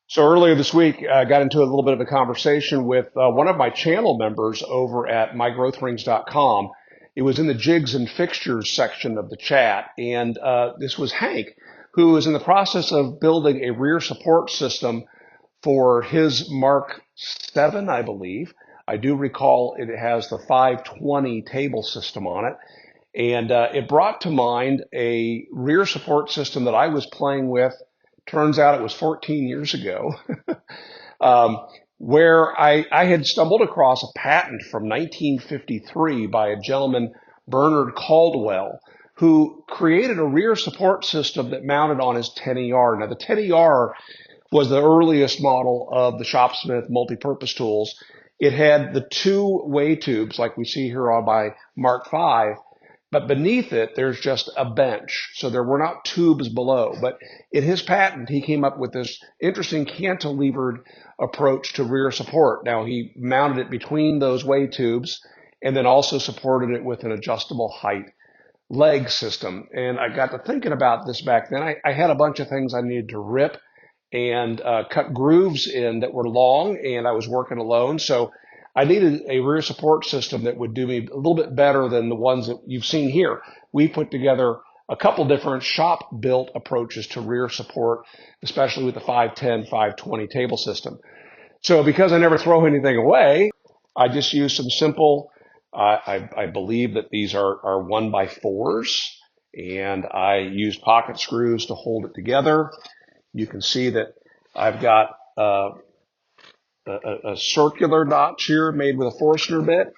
So earlier this week, I got into a little bit of a conversation with one of my channel members over at mygrowthrings.com. It was in the jigs and fixtures section of the chat, and this was Hank, who is in the process of building a rear support system for his Mark 7, I believe. I do recall it has the 520 table system on it. And it brought to mind a rear support system that I was playing with. Turns out it was 14 years ago, where I had stumbled across a patent from 1953 by a gentleman, Bernard Caldwell, who created a rear support system that mounted on his 10ER. Now, the 10ER was the earliest model of the Shopsmith multi-purpose tools. It had the two way tubes like we see here on my Mark 5. But beneath it, there's just a bench. So there were not tubes below. But in his patent, he came up with this interesting cantilevered approach to rear support. Now, he mounted it between those way tubes and then also supported it with an adjustable height leg system. And I got to thinking about this back then. I had a bunch of things I needed to rip and cut grooves in that were long, and I was working alone. So I needed a rear support system that would do me a little bit better than the ones that you've seen here. We put together a couple different shop-built approaches to rear support, especially with the 510, 520 table system. So because I never throw anything away, I just use some simple, I believe that these are 1x4s, and I use pocket screws to hold it together. You can see that I've got a circular notch here made with a Forstner bit.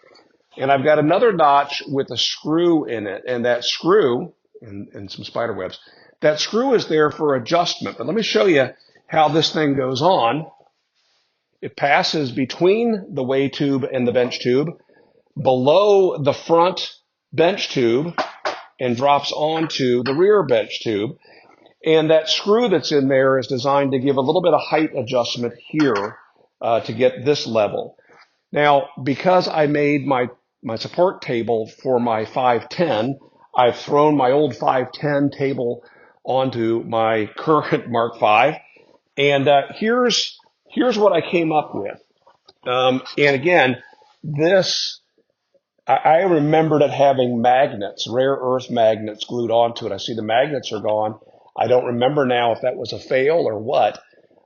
And I've got another notch with a screw in it. And that screw, and some spider webs, that screw is there for adjustment. But let me show you how this thing goes on. It passes between the way tube and the bench tube, below the front bench tube, and drops onto the rear bench tube. And that screw that's in there is designed to give a little bit of height adjustment here to get this level. Now, because I made my support table for my 510, I've thrown my old 510 table onto my current Mark 5. And here's what I came up with. And again, I remembered it having magnets, rare earth magnets glued onto it. I see the magnets are gone. I don't remember now if that was a fail or what.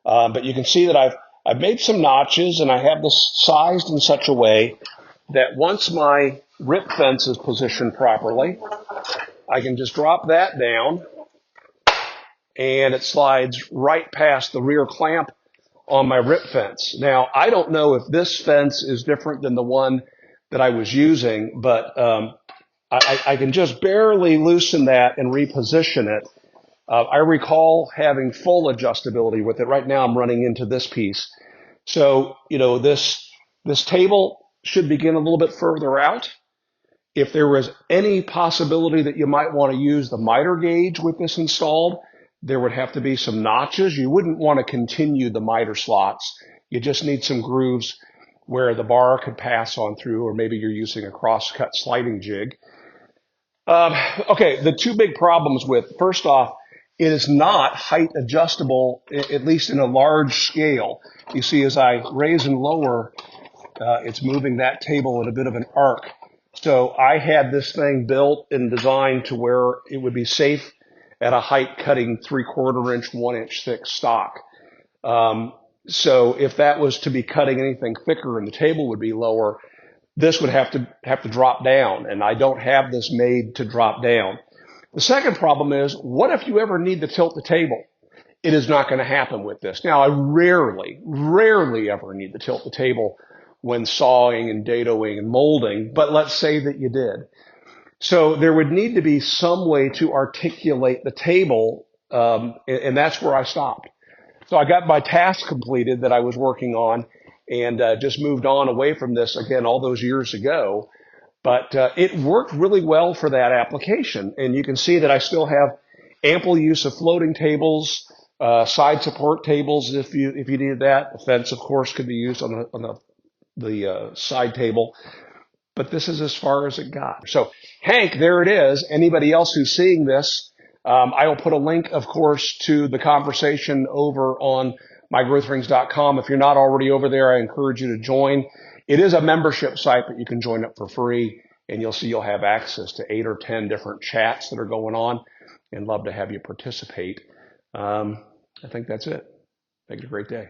But you can see that I've made some notches, and I have this sized in such a way that once my rip fence is positioned properly, I can just drop that down, and it slides right past the rear clamp on my rip fence. Now, I don't know if this fence is different than the one that I was using, but I can just barely loosen that and reposition it. I recall having full adjustability with it. Right now I'm running into this piece. So, this table should begin a little bit further out. If there was any possibility that you might want to use the miter gauge with this installed, there would have to be some notches. You wouldn't want to continue the miter slots. You just need some grooves where the bar could pass on through, or maybe you're using a cross-cut sliding jig. Okay, the two big problems first off, it is not height adjustable, at least in a large scale. You see, as I raise and lower, it's moving that table in a bit of an arc. So I had this thing built and designed to where it would be safe at a height cutting 3/4 inch, 1 inch thick stock. So if that was to be cutting anything thicker and the table would be lower, this would have to drop down, and I don't have this made to drop down. The second problem is, what if you ever need to tilt the table? It is not going to happen with this. Now, I rarely ever need to tilt the table when sawing and dadoing and molding, but let's say that you did. So there would need to be some way to articulate the table, and that's where I stopped. So I got my task completed that I was working on, and just moved on away from this again all those years ago. But it worked really well for that application. And you can see that I still have ample use of floating tables, side support tables if you needed that. The fence, of course, could be used on the side table. But this is as far as it got. So, Hank, there it is. Anybody else who's seeing this, I will put a link, of course, to the conversation over on mygrowthrings.com. If you're not already over there, I encourage you to join. It is a membership site, but you can join up for free, and you'll see you'll have access to 8 or 10 different chats that are going on, and love to have you participate. I think that's it. Make it a great day.